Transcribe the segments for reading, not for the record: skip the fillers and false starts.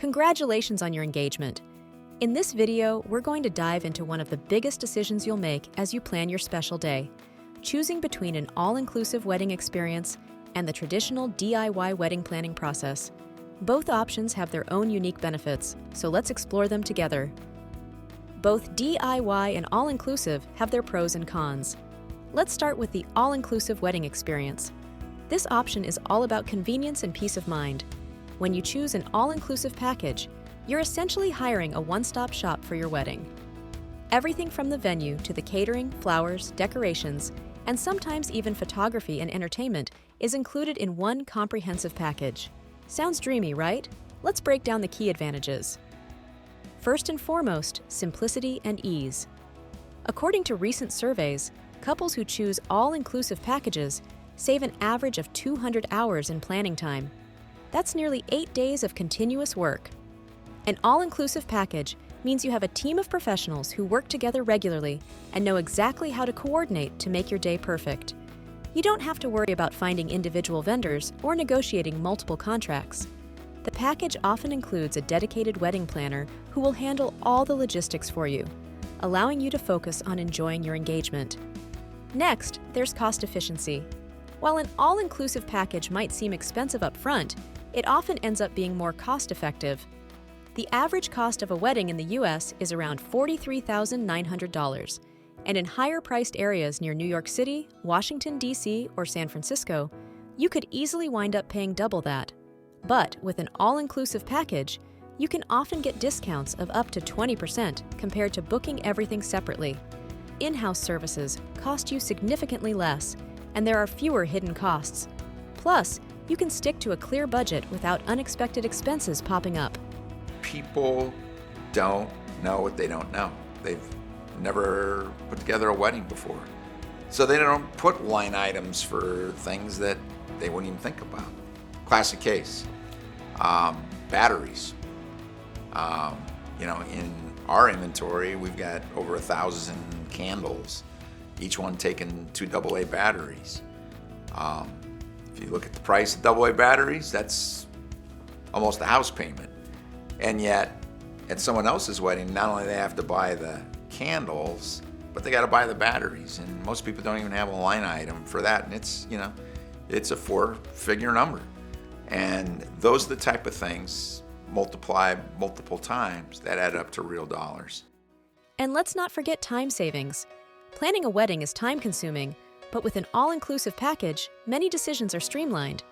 Congratulations on your engagement. In this video, we're going to dive into one of the biggest decisions you'll make as you plan your special day, choosing between an all-inclusive wedding experience and the traditional DIY wedding planning process. Both options have their own unique benefits, so let's explore them together. Both DIY and all-inclusive have their pros and cons. Let's start with the all-inclusive wedding experience. This option is all about convenience and peace of mind. When you choose an all-inclusive package, you're essentially hiring a one-stop shop for your wedding. Everything from the venue to the catering, flowers, decorations, and sometimes even photography and entertainment is included in one comprehensive package. Sounds dreamy, right? Let's break down the key advantages. First and foremost, simplicity and ease. According to recent surveys, couples who choose all-inclusive packages save an average of 200 hours in planning time. That's nearly 8 days of continuous work. An all-inclusive package means you have a team of professionals who work together regularly and know exactly how to coordinate to make your day perfect. You don't have to worry about finding individual vendors or negotiating multiple contracts. The package often includes a dedicated wedding planner who will handle all the logistics for you, allowing you to focus on enjoying your engagement. Next, there's cost efficiency. While an all-inclusive package might seem expensive up front, it often ends up being more cost-effective. The average cost of a wedding in the U.S. is around $43,900, and in higher-priced areas near New York City, Washington, D.C., or San Francisco, you could easily wind up paying double that. But with an all-inclusive package, you can often get discounts of up to 20% compared to booking everything separately. In-house services cost you significantly less, and there are fewer hidden costs. Plus, you can stick to a clear budget without unexpected expenses popping up. People don't know what they don't know. They've never put together a wedding before. So they don't put line items for things that they wouldn't even think about. Classic case, batteries. In our inventory, we've got over 1,000 candles, each one taking 2 AA batteries. If you look at the price of AA batteries, that's almost a house payment. And yet, at someone else's wedding, not only do they have to buy the candles, but they got to buy the batteries. And most people don't even have a line item for that. And it's a 4-figure number. And those are the type of things, multiply multiple times, that add up to real dollars. And let's not forget time savings. Planning a wedding is time-consuming, but with an all-inclusive package, many decisions are streamlined.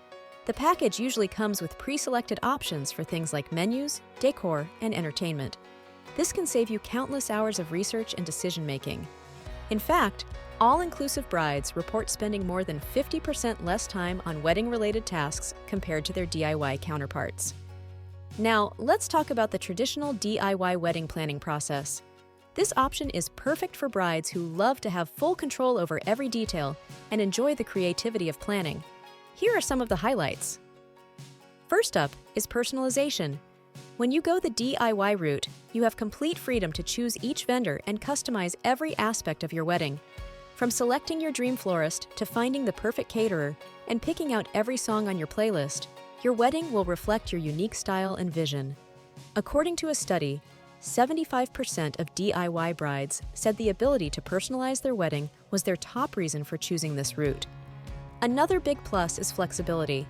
The package usually comes with pre-selected options for things like menus, decor, and entertainment. This can save you countless hours of research and decision-making. In fact, all-inclusive brides report spending more than 50% less time on wedding-related tasks compared to their DIY counterparts. Now, let's talk about the traditional DIY wedding planning process. This option is perfect for brides who love to have full control over every detail and enjoy the creativity of planning. Here are some of the highlights. First up is personalization. When you go the DIY route, you have complete freedom to choose each vendor and customize every aspect of your wedding. From selecting your dream florist to finding the perfect caterer and picking out every song on your playlist, your wedding will reflect your unique style and vision. According to a study, 75% of DIY brides said the ability to personalize their wedding was their top reason for choosing this route. Another big plus is flexibility.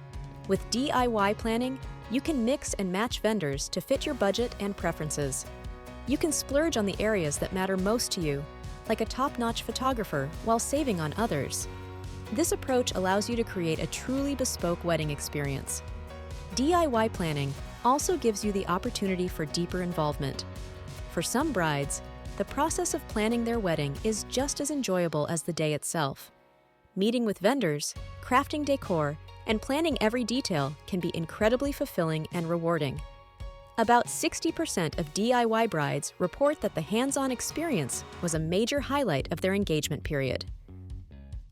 With DIY planning, you can mix and match vendors to fit your budget and preferences. You can splurge on the areas that matter most to you, like a top-notch photographer, while saving on others. This approach allows you to create a truly bespoke wedding experience. DIY planning also gives you the opportunity for deeper involvement. For some brides, the process of planning their wedding is just as enjoyable as the day itself. Meeting with vendors, crafting decor, and planning every detail can be incredibly fulfilling and rewarding. About 60% of DIY brides report that the hands-on experience was a major highlight of their engagement period.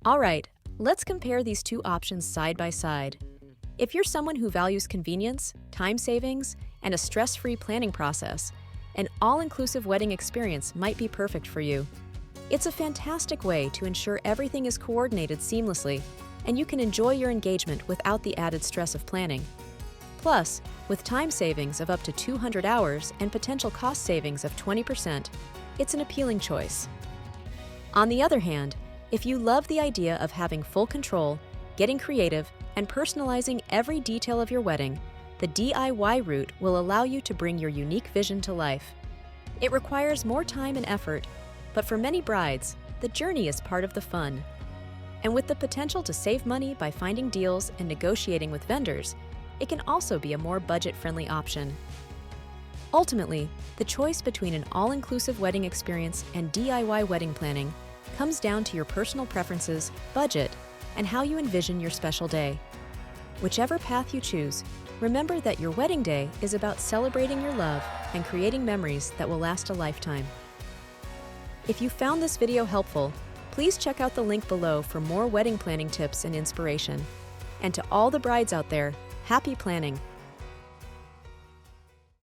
All right, let's compare these two options side by side. If you're someone who values convenience, time savings, and a stress-free planning process, an all-inclusive wedding experience might be perfect for you. It's a fantastic way to ensure everything is coordinated seamlessly, and you can enjoy your engagement without the added stress of planning. Plus, with time savings of up to 200 hours and potential cost savings of 20%, it's an appealing choice. On the other hand, if you love the idea of having full control, getting creative, and personalizing every detail of your wedding, the DIY route will allow you to bring your unique vision to life. It requires more time and effort, but for many brides, the journey is part of the fun. And with the potential to save money by finding deals and negotiating with vendors, it can also be a more budget-friendly option. Ultimately, the choice between an all-inclusive wedding experience and DIY wedding planning comes down to your personal preferences, budget, and how you envision your special day. Whichever path you choose, remember that your wedding day is about celebrating your love and creating memories that will last a lifetime. If you found this video helpful, please check out the link below for more wedding planning tips and inspiration. And to all the brides out there, happy planning!